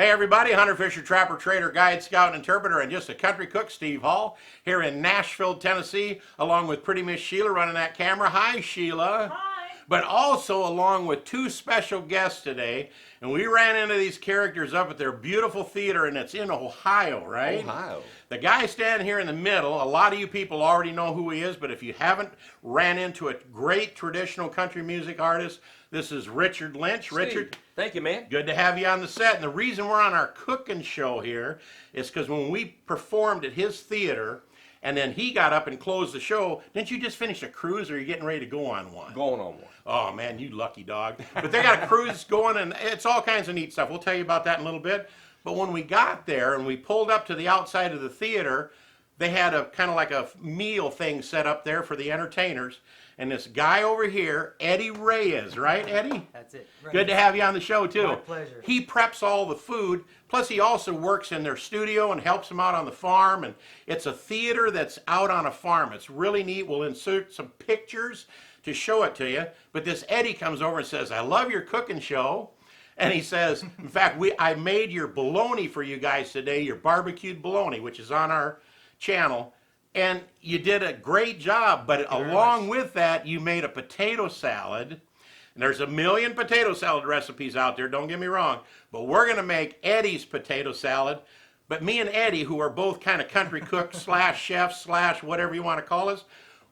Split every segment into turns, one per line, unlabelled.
Hey everybody, Hunter, Fisher, Trapper, Trader, Guide, Scout, and Interpreter, and just a country cook, Steve Hall, here in Nashville, Tennessee, along with pretty Miss Sheila running that camera. Hi, Sheila.
Hi.
But also along with two special guests today, and we ran into these characters up at their beautiful theater, and it's in Ohio, right?
Ohio.
The guy standing here in the middle, a lot of you people already know who he is, but if you haven't ran into a great traditional country music artist, this is Richard Lynch.
Steve,
Richard,
thank you, man.
good to have you on the set. And the reason we're on our cooking show here is because when we performed at his theater, and then he got up and closed the show, didn't you just finish a cruise, or are you getting ready to go on one?
Going on one.
Oh, man, you lucky dog. But they got a cruise going, and it's all kinds of neat stuff. We'll tell you about that in a little bit. But when we got there and we pulled up to the outside of the theater, they had a kind of like a meal thing set up there for the entertainers. And this guy over here, Eddie Reyes, right, Eddie?
That's it. Right.
Good to have you on the show, too.
My pleasure.
He preps all the food, plus he also works in their studio and helps them out on the farm. And it's a theater that's out on a farm. It's really neat. We'll insert some pictures to show it to you. But this Eddie comes over and says, I love your cooking show. And he says, in fact, I made your bologna for you guys today, your barbecued bologna, which is on our channel. And you did a great job, but along with that, you made a potato salad. And there's a million potato salad recipes out there, don't get me wrong. But we're going to make Eddie's potato salad. But me and Eddie, who are both kind of country cooks slash chefs slash whatever you want to call us,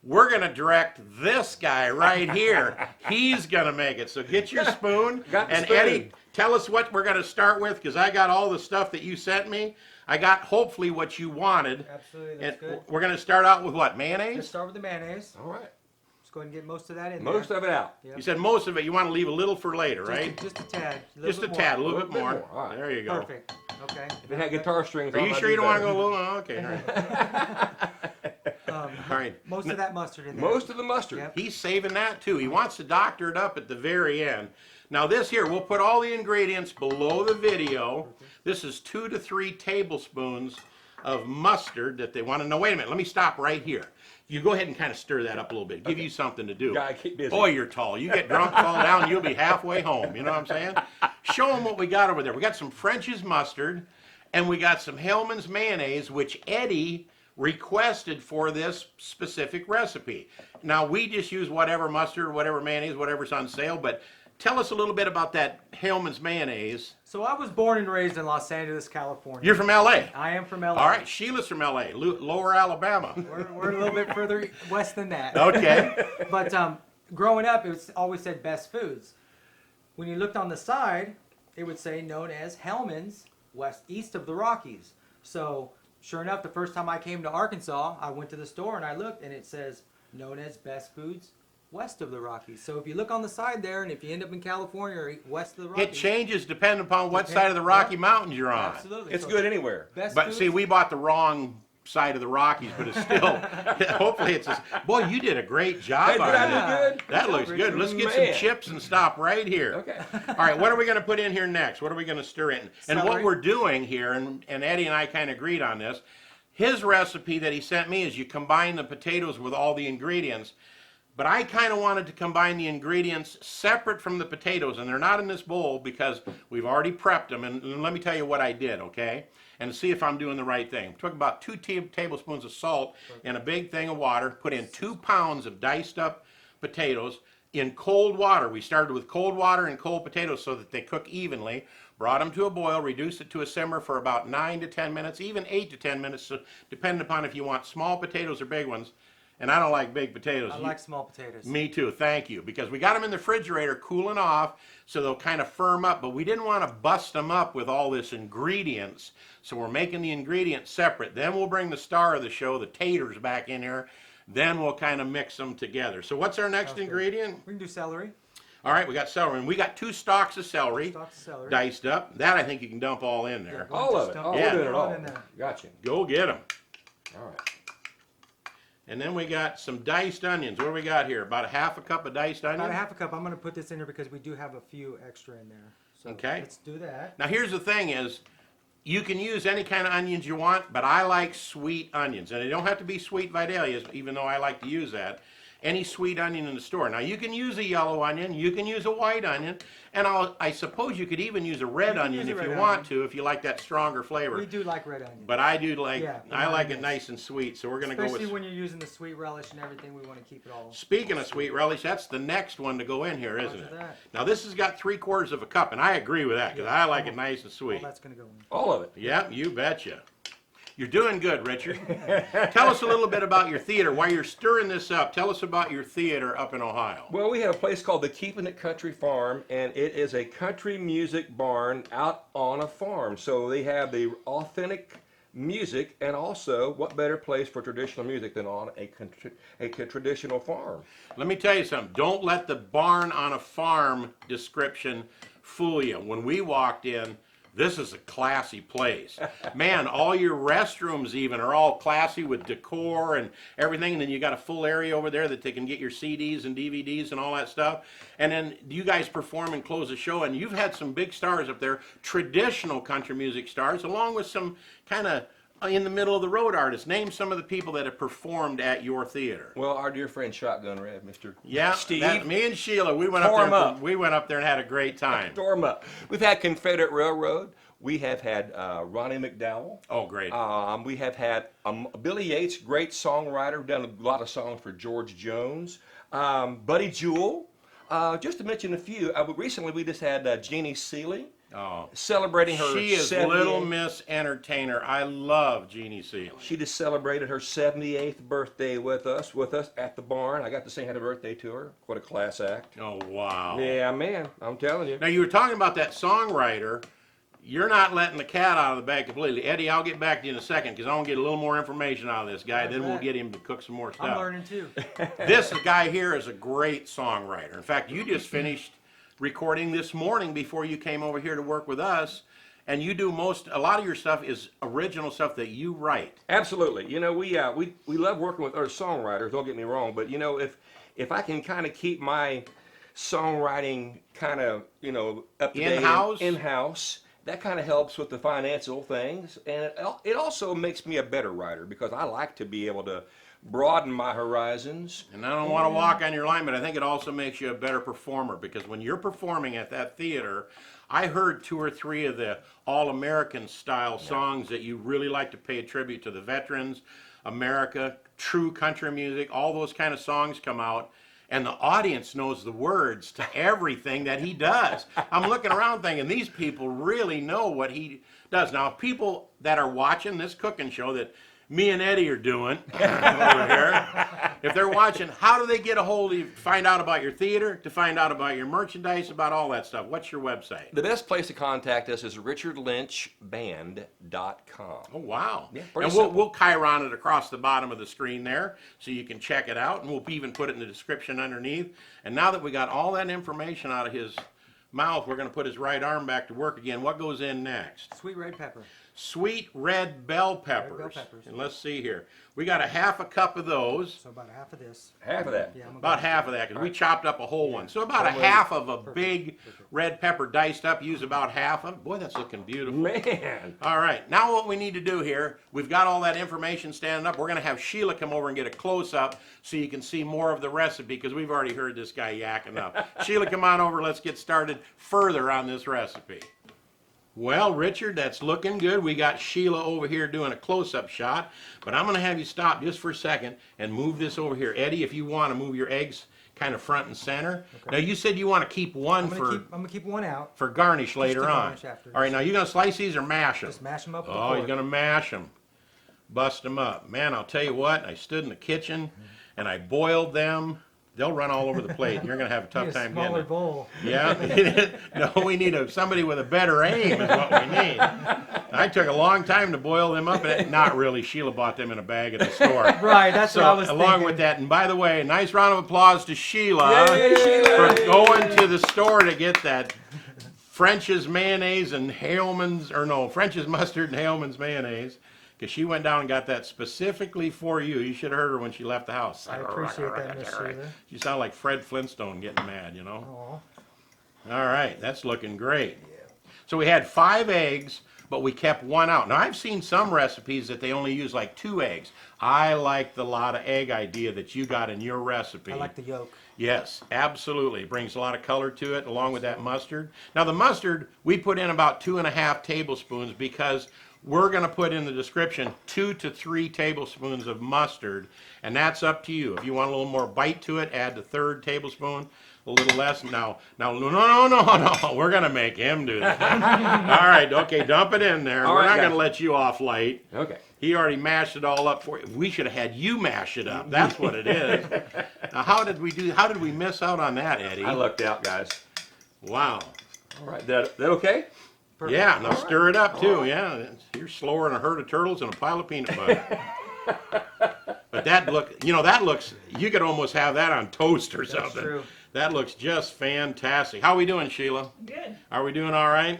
we're going to direct this guy right here. He's going to make it. So get your spoon. And
spoon.
Eddie, tell us what we're going to start with, because I got all the stuff that you sent me. I got hopefully what you wanted.
Absolutely, that's
And
good.
we're going to start out with what, mayonnaise?
Let's start with the mayonnaise.
All right.
Let's go ahead and get most of that in there.
Most of it out.
Yep.
You said most of it. You want to leave a little for later, right?
Just a tad.
Just a tad, a little bit more.
All right.
There you go.
Perfect. Okay.
If it had guitar strings
Are
on,
you
I'd
sure
do
you don't want to
better.
go a little? Oh, okay, all right. All right.
Most of that mustard in there.
Most of the mustard.
Yep.
He's saving that too. He wants to doctor it up at the very end. Now this here, we'll put all the ingredients below the video. This is 2 to 3 tablespoons of mustard that they want to know. Wait a minute, let me stop right here. You go ahead and kind of stir that up a little bit. Give you something to do.
Gotta keep busy.
Boy, you're tall. You get drunk, fall down, you'll be halfway home. You know what I'm saying? Show them what we got over there. We got some French's mustard, and we got some Hellman's mayonnaise, which Eddie requested for this specific recipe. Now, we just use whatever mustard, whatever mayonnaise, whatever's on sale, but tell us a little bit about that Hellman's mayonnaise.
So I was born and raised in Los Angeles, California.
You're from L.A.?
I am from LA.
All right, Sheila's from L.A., Lower Alabama.
We're a little bit further west than that.
Okay.
But growing up, it was always said best foods. When you looked on the side, it would say known as Hellman's, east of the Rockies. So sure enough, the first time I came to Arkansas, I went to the store and I looked, and it says known as best foods west of the Rockies. So if you look on the side there, and if you end up in California or west of the Rockies,
It changes depending upon what side of the Rocky Mountains you're on.
absolutely.
It's
So
good anywhere.
Best
But
foods,
see, we bought the wrong side of the Rockies, but it's still, hopefully it's a, boy, you did a great job
Hey, did
on
I
that.
do good?
That
Good
looks
job,
good.
Richard.
Let's get
Man.
some chips and stop right here.
Okay.
All right, what are we going to put in here next? What are we going to stir in? And what
Celery.
we're doing here, and Eddie and I kind of agreed on this, his recipe that he sent me is you combine the potatoes with all the ingredients. But I kind of wanted to combine the ingredients separate from the potatoes, and they're not in this bowl because we've already prepped them. And let me tell you what I did, okay? And see if I'm doing the right thing. Took about 2 tablespoons of salt in a big thing of water, put in 2 pounds of diced up potatoes in cold water. We started with cold water and cold potatoes so that they cook evenly. Brought them to a boil, reduced it to a simmer for about 9 to 10 minutes, even 8 to 10 minutes, so depending upon if you want small potatoes or big ones. And I don't like big potatoes.
I like small potatoes.
Me too, thank you. Because we got them in the refrigerator cooling off so they'll kind of firm up, but we didn't want to bust them up with all this ingredients. So we're making the ingredients separate. Then we'll bring the star of the show, the taters, back in here. Then we'll kind of mix them together. So what's our next
Sounds good.
ingredient?
We can do celery.
All right, we got celery. And we got 2 stalks of celery,
Stalks of celery.
diced up. That I think you can dump all in there.
Yeah.
All of it.
Just
Oh,
yeah.
we're doing it all.
in there.
Gotcha.
Go get them.
All right.
And then we got some diced onions. What do we got here? About a half a cup of diced onions?
About a half a cup. I'm going to put this in there because we do have a few extra in there. So
Okay.
let's do that.
Now here's the thing is, you can use any kind of onions you want, but I like sweet onions. And they don't have to be sweet Vidalias, even though I like to use that. any sweet onion in the store. Now you can use a yellow onion, you can use a white onion, and I suppose you could even use a red onion if you want to, if you like that stronger flavor.
We do like red onion.
But I do like,
Yeah,
I like it
nice.
nice and sweet, so we're going to go
Especially
with...
when you're using the sweet relish and everything, we want to keep it all.
Speaking of sweet relish, that's the next one to go in here, isn't
Roger
it?
that.
Now this has got 3/4 of a cup, and I agree with that, because I like it nice and
All
sweet.
that's going to go in.
All of it.
Yep, you betcha. You're doing good, Richard. Tell us a little bit about your theater. While you're stirring this up, tell us about your theater up in Ohio.
Well, we have a place called the Keeping It Country Farm, and it is a country music barn out on a farm. So they have the authentic music, and also, what better place for traditional music than on a traditional farm?
Let me tell you something. Don't let the barn on a farm description fool you. When we walked in, this is a classy place. Man, all your restrooms even are all classy with decor and everything. And then you got a full area over there that they can get your CDs and DVDs and all that stuff. And then you guys perform and close the show. And you've had some big stars up there, traditional country music stars, along with some kind of in the middle of the road artists. Name some of the people that have performed at your theater.
Well, our dear friend Shotgun Red, Mr.
Yeah,
Steve.
me and Sheila, we went
Tore 'em
up there.
up.
We went up there and had a great time.
Tore 'em up. We've had Confederate Railroad. We have had Ronnie McDowell.
Oh, great.
We have had Billy Yates, great songwriter, done a lot of songs for George Jones. Buddy Jewell, just to mention a few. Recently, we just had Jeannie Seeley
Oh,
celebrating her
she is
78th.
Little Miss Entertainer. I love Jeannie Seeley.
She just celebrated her 78th birthday with us at the barn. I got to sing happy birthday to her. What a class act.
Oh, wow.
Yeah, man, I'm telling you.
Now, you were talking about that songwriter. You're not letting the cat out of the bag completely. Eddie, I'll get back to you in a second because I want to get a little more information out of this guy. Then we'll get him to cook some more stuff.
I'm learning too.
This guy here is a great songwriter. In fact, you just finished recording this morning before you came over here to work with us, and you do a lot of your stuff is original stuff that you write.
Absolutely. You know, we love working with other songwriters, don't get me wrong, but you know, if I can kind of keep my songwriting kind of, you know, up to date in-house, that kind of helps with the financial things, and it also makes me a better writer because I like to be able to broaden my horizons.
And I don't want to walk on your line, but I think it also makes you a better performer because when you're performing at that theater, I heard 2 or 3 of the all-American style songs that you really like to pay a tribute to the veterans, America, true country music, all those kind of songs come out. And the audience knows the words to everything that he does. I'm looking around thinking these people really know what he does. Now, people that are watching this cooking show that me and Eddie are doing over here, if they're watching, how do they get a hold of you, find out about your theater, to find out about your merchandise, about all that stuff? What's your website?
The best place to contact us is richardlynchband.com.
Oh, wow.
Yeah,
and we'll chyron it across the bottom of the screen there so you can check it out, and we'll even put it in the description underneath. And now that we got all that information out of his mouth, we're going to put his right arm back to work again. What goes in next?
Sweet red pepper.
Sweet red bell peppers.
Red bell peppers.
And let's see here. We got a half a cup of those.
So about half of this.
Half of that.
Yeah, I'm
About half of that because we chopped up a whole one. So about a half of a big red pepper diced up. Use about half of it. Boy, that's looking beautiful.
Man.
All right. Now what we need to do here, we've got all that information standing up. We're going to have Sheila come over and get a close-up so you can see more of the recipe because we've already heard this guy yakking up. Sheila, come on over. Let's get started further on this recipe. Well, Richard, that's looking good. We got Sheila over here doing a close-up shot, but I'm going to have you stop just for a second and move this over here. Eddie, if you want to move your eggs kind of front and center. Okay. Now, you said you want to keep one
I'm going to keep one out.
For garnish later on.
After
all right, now you're going to slice these or mash them?
Just mash them up with
Oh, you're going to mash them. Bust them up. Man, I'll tell you what, I stood in the kitchen and I boiled them. They'll run all over the plate. You're going to have a tough time getting
smaller
it.
bowl.
Yeah. No, we need somebody with a better aim is what we need. I took a long time to boil them up. And not really. Sheila bought them in a bag at the store.
Right, that's what I was
along
thinking.
with that, and by the way, a nice round of applause to Sheila
Yay, Sheila.
for going to the store to get that French's mayonnaise and French's mustard and Haleman's mayonnaise. Because she went down and got that specifically for you. You should have heard her when she left the house.
I appreciate that, Miss Sheila.
You sound like Fred Flintstone getting mad, you know?
Aw.
All right, that's looking great. So we had 5 eggs, but we kept one out. Now, I've seen some recipes that they only use like 2 eggs. I like the lot of egg idea that you got in your recipe.
I like the yolk.
Yes, absolutely. It brings a lot of color to it along with that mustard. Now, the mustard, we put in about 2.5 tablespoons because we're going to put in the description 2 to 3 tablespoons of mustard, and that's up to you. If you want a little more bite to it, add the 3rd tablespoon. A little less. No, we're going to make him do that. All right, okay, dump it in there. We're not going to let you off light.
Okay.
He already mashed it all up for you. We should have had you mash it up. That's what it is. Now, how did we miss out on that, Eddie?
I lucked out, guys.
Wow.
All right, that okay?
Perfect.
Yeah, now stir it up too. Yeah, you're slower than a herd of turtles and a pile of peanut butter. But that looks, you could almost have that on toast or something.
That's true.
That looks just fantastic. How are we doing, Sheila?
Good.
Are we doing all right?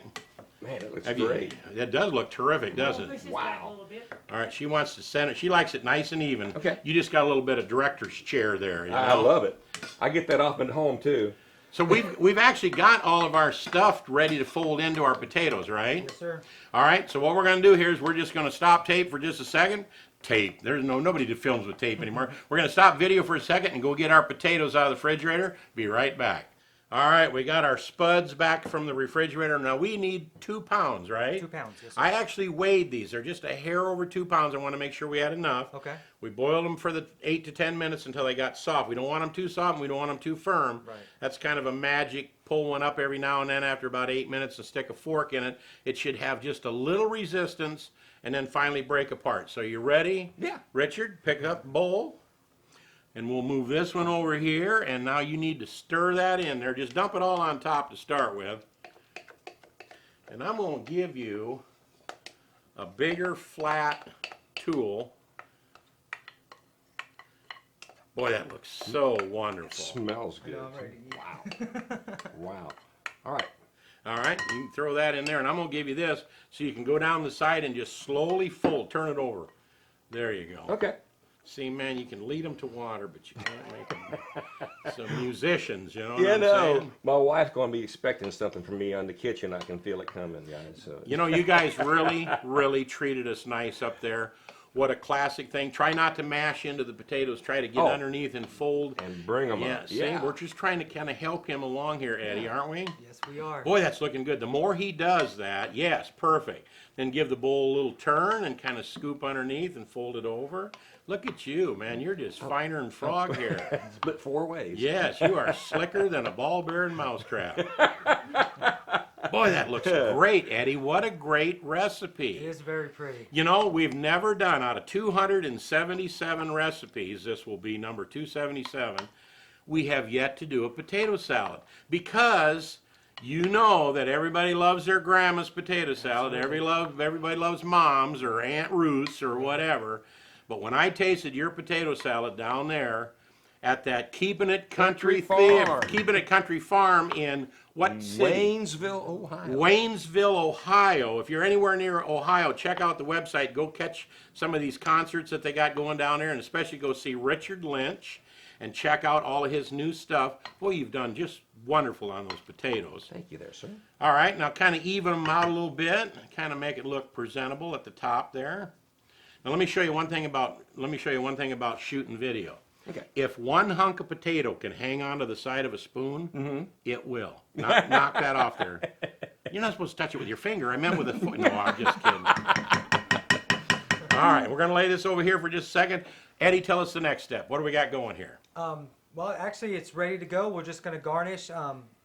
Man, it looks
Have
great.
It does look terrific, doesn't
Push
it?
this
Wow.
back a little bit.
All right, she wants to center. She likes it nice and even.
Okay.
You just got a little bit of director's chair there. You know?
I love it. I get that off at home too.
So we've actually got all of our stuff ready to fold into our potatoes, right?
Yes, sir.
All right. So what we're going to do here is we're just going to stop tape for just a second. Tape. There's nobody that films with tape anymore. We're going to stop video for a second and go get our potatoes out of the refrigerator. Be right back. All right, we got our spuds back from the refrigerator. Now we need 2 pounds, right?
2 pounds, yes, sir.
I actually weighed these. They're just a hair over 2 pounds. I want to make sure we had enough.
Okay.
We boiled them for the 8 to 10 minutes until they got soft. We don't want them too soft and we don't want them too firm.
Right.
That's kind of a magic. Pull one up every now and then after about 8 minutes and stick a fork in it. It should have just a little resistance and then finally break apart. So you ready?
Yeah.
Richard, pick up the bowl. And we'll move this one over here, and now you need to stir that in there. Just dump it all on top to start with. And I'm going to give you a bigger flat tool. Boy, that looks so wonderful.
Smells
I
good.
know, I'm ready to eat.
Wow. All right.
All right, you can throw that in there, and I'm going to give you this so you can go down the side and just slowly fold. Turn it over. There you go.
Okay.
See, man, you can lead them to water, but you can't make them some musicians, you know what
Yeah,
I'm
no.
saying?
My wife's going to be expecting something from me on the kitchen. I can feel it coming, guys. So.
You know, you guys really treated us nice up there. What a classic thing. Try not to mash into the potatoes. Try to get underneath and fold.
And bring them
Yeah,
up.
see, we're just trying to kind of help him along here, Eddie, aren't we?
Yes, we are.
Boy, that's looking good. The more he does that, yes, perfect. Then give the bowl a little turn and kind of scoop underneath and fold it over. Look at you, man. You're just finer than frog here.
Split 4 ways.
Yes, you are slicker than a ball bear and mousetrap. Boy, that looks great, Eddie. What a great recipe.
It is very pretty.
You know, we've never done, out of 277 recipes, this will be number 277, we have yet to do a potato salad. Because you know that everybody loves their grandma's potato salad. Everybody loves mom's or Aunt Ruth's or whatever. But when I tasted your potato salad down there at that Keeping It Country Farm in what city?
Waynesville, Ohio.
Waynesville, Ohio. If you're anywhere near Ohio, check out the website. Go catch some of these concerts that they got going down there, and especially go see Richard Lynch and check out all of his new stuff. Boy, you've done just wonderful on those potatoes.
Thank you there, sir.
All right, now kind of even them out a little bit, kind of make it look presentable at the top there. Now let me show you one thing about shooting video.
Okay.
If one hunk of potato can hang onto the side of a spoon, it will. Knock that off there. You're not supposed to touch it with your finger. I meant with a foot. No, I'm just kidding. All right, we're going to lay this over here for just a second. Eddie, tell us the next step. What do we got going here?
Well, actually, it's ready to go. We're just going to garnish.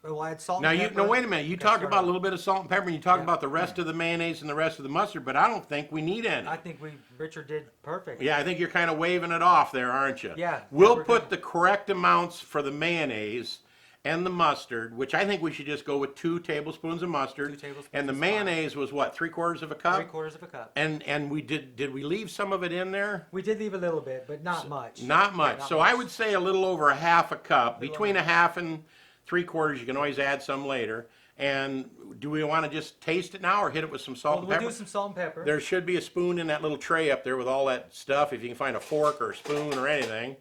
We'll add salt
Now,
and pepper.
wait a minute. You
Get
talked
started.
about a little bit of salt and pepper, and you talked about the rest of the mayonnaise and the rest of the mustard, but I don't think we need any.
I think Richard did perfect.
Yeah, I think you're kind of waving it off there, aren't you?
Yeah.
We'll
we're
put
good.
the correct amounts for the mayonnaise and the mustard, which I think we should just go with 2 tablespoons of mustard.
2 tablespoons
And the
is fine.
mayonnaise was what, 3/4 of a cup?
3/4 of a cup.
And we did we leave some of it in there?
We did leave a little bit, but not much.
Not much.
not
So
much.
I would say a little over a half a cup.
Little
Between a
over.
half and 3/4, you can always add some later. And do we want to just taste it now or hit it with some salt and
We'll
pepper?
do some salt and pepper.
There should be a spoon in that little tray up there with all that stuff. If you can find a fork or a spoon or anything,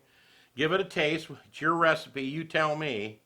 give it a taste. It's your recipe. You tell me.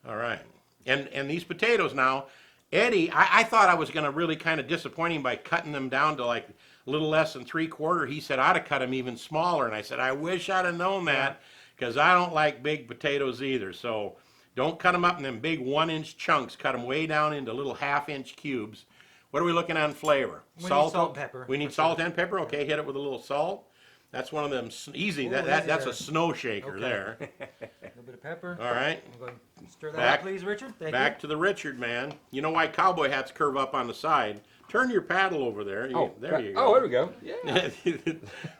All right. And these potatoes now, Eddie, I thought I was going to really kind of disappoint him by cutting them down to like a little less than 3/4. He said I'd have cut them even smaller, and I said I wish I'd have known that because I don't like big potatoes either. So don't cut them up in them big 1-inch chunks. Cut them way down into little 1/2-inch cubes. What are we looking on flavor?
We need salt and pepper.
We need salt and pepper. Okay, hit it with a little salt. That's one of them easy.
Ooh,
That's
there.
a snow shaker
Okay.
there.
A little bit of pepper.
All right.
I'm going to stir that
Back-
up, please, Richard. Thank
Back
you.
to the Richard, man. You know why cowboy hats curve up on the side? Turn your paddle over there. There you go.
Oh, there we go. Yeah.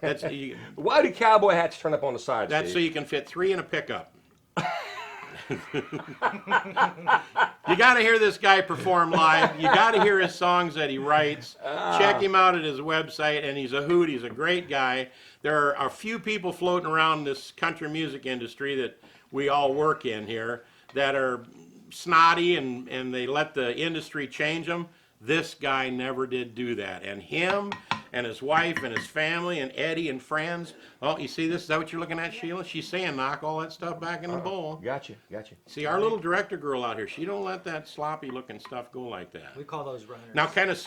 that's
Why do cowboy hats turn up on the sides?
that's so
Steve?
you can fit 3 in a pickup. You got to hear this guy perform live. You got to hear his songs that he writes. Check him out at his website, and he's a hoot. He's a great guy. There are a few people floating around this country music industry that we all work in here that are snotty and they let the industry change them. This guy never did do that. And him and his wife and his family and Eddie and friends. Oh, you see this? Is that what you're looking at, Sheila? She's saying knock all that stuff back in the bowl.
Gotcha.
See, our little director girl out here, she don't let that sloppy looking stuff go like that.
We call those runners.
Now kind of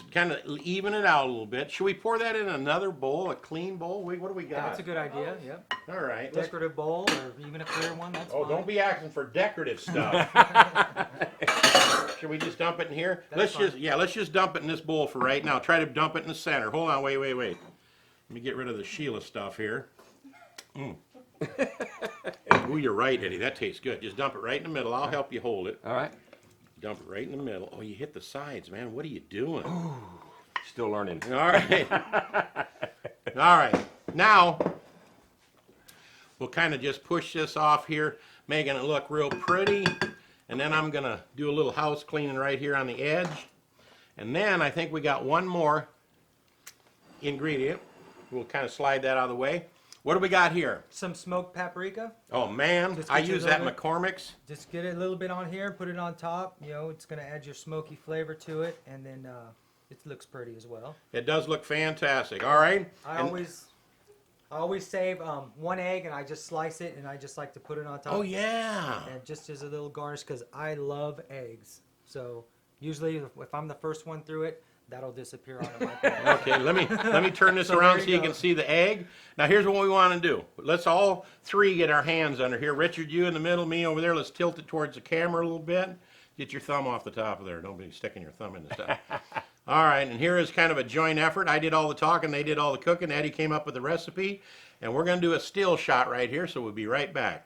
even it out a little bit. Should we pour that in another bowl, a clean bowl? What do we got?
That's a good idea. Yep.
All right. let's-
Decorative bowl or even a clear one. That's
Oh,
fine.
don't be asking for decorative stuff. Should we just dump it in here?
That's
Let's just dump it in this bowl for right now. Try to dump it in the center. Hold on, wait. Let me get rid of the Sheila stuff here. Ooh, you're right, Eddie. That tastes good. Just dump it right in the middle. I'll help you hold it.
All right.
Dump it right in the middle. Oh, you hit the sides, man. What are you doing?
Still learning.
All right. All right. Now, we'll kind of just push this off here, making it look real pretty. And then I'm going to do a little house cleaning right here on the edge. And then I think we got one more ingredient. We'll kind of slide that out of the way. What do we got here?
Some smoked paprika.
Oh, man.
Just
I
get you a
use that
little bit.
McCormick's.
Just get it a little bit on here, put it on top. You know, it's going to add your smoky flavor to it, and then it looks pretty as well.
It does look fantastic. All right.
I always save 1 egg, and I just slice it, and I just like to put it on top.
Oh, yeah.
And just as a little garnish, because I love eggs. So usually, if I'm the first one through it, that'll disappear on my plate.
Okay, let me turn this
So
around
there
so
you
you
go.
can see the egg. Now here's what we want to do. Let's all three get our hands under here. Richard, you in the middle, me over there. Let's tilt it towards the camera a little bit. Get your thumb off the top of there. Don't be sticking your thumb in the stuff. All right, and here is kind of a joint effort. I did all the talking, they did all the cooking. Eddie came up with the recipe, and we're going to do a still shot right here, so we'll be right back.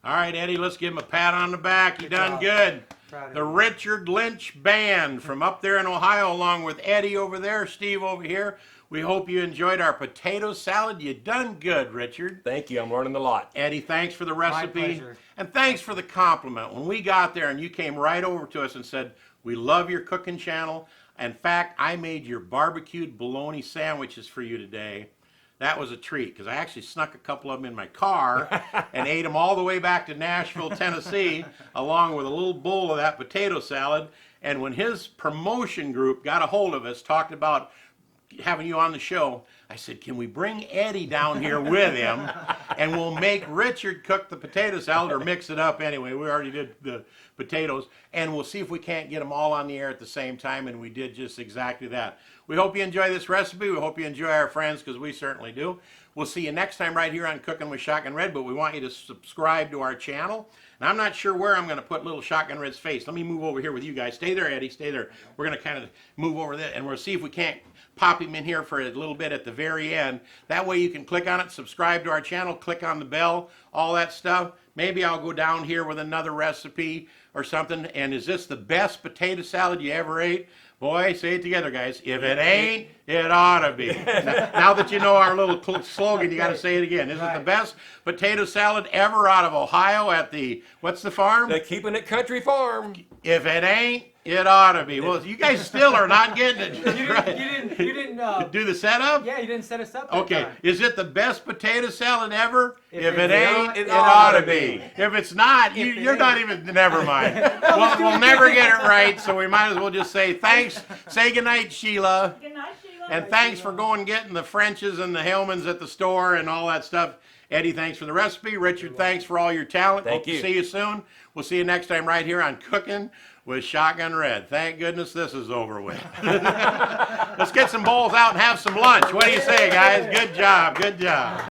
All right, Eddie, let's give him a pat on the back. You done
job.
good.
Proud of
The
you.
Richard Lynch Band from up there in Ohio, along with Eddie over there, Steve over here. We hope you enjoyed our potato salad. You done good, Richard.
Thank you. I'm learning a lot.
Eddie, thanks for the recipe.
pleasure.
And thanks for the compliment. When we got there and you came right over to us and said, we love your cooking channel. In fact, I made your barbecued bologna sandwiches for you today. That was a treat because I actually snuck a couple of them in my car and ate them all the way back to Nashville, Tennessee, along with a little bowl of that potato salad. And when his promotion group got a hold of us, talked about having you on the show, I said, can we bring Eddie down here with him and we'll make Richard cook the potato salad or mix it up anyway. We already did the potatoes and we'll see if we can't get them all on the air at the same time, and we did just exactly that. We hope you enjoy this recipe. We hope you enjoy our friends because we certainly do. We'll see you next time right here on Cooking with Shotgun Red, but we want you to subscribe to our channel. And I'm not sure where I'm going to put little Shotgun Red's face. Let me move over here with you guys. Stay there, Eddie. Stay there. We're going to kind of move over there, and we'll see if we can't pop him in here for a little bit at the very end. That way you can click on it, subscribe to our channel, click on the bell, all that stuff. Maybe I'll go down here with another recipe or something. And is this the best potato salad you ever ate? Boy, say it together, guys. If it ain't, it ought to be. Now that you know our little slogan, you got to say it again. This is the best potato salad ever out of Ohio at the, what's the farm?
The Keeping It Country Farm.
If it ain't, it ought to be. Well, you guys still are not getting it.
You didn't
Do the setup?
yeah, you didn't set us up that
Okay,
time.
is it the best potato salad ever? If it
it's
ain't,
not,
it ought to be. If it's not,
If it
you're not
ain't.
even, never mind. We'll never get it right, so we might as well just say thanks. Say goodnight, Sheila.
Good night, Sheila.
And thanks for going and getting the Frenches and the Hellmans at the store and all that stuff. Eddie, thanks for the recipe. Richard, thanks for all your talent.
Thank
Hope
you.
to see you soon. We'll see you next time right here on Cooking with Shotgun Red. Thank goodness this is over with. Let's get some bowls out and have some lunch. What do you say, guys? Good job. Good job.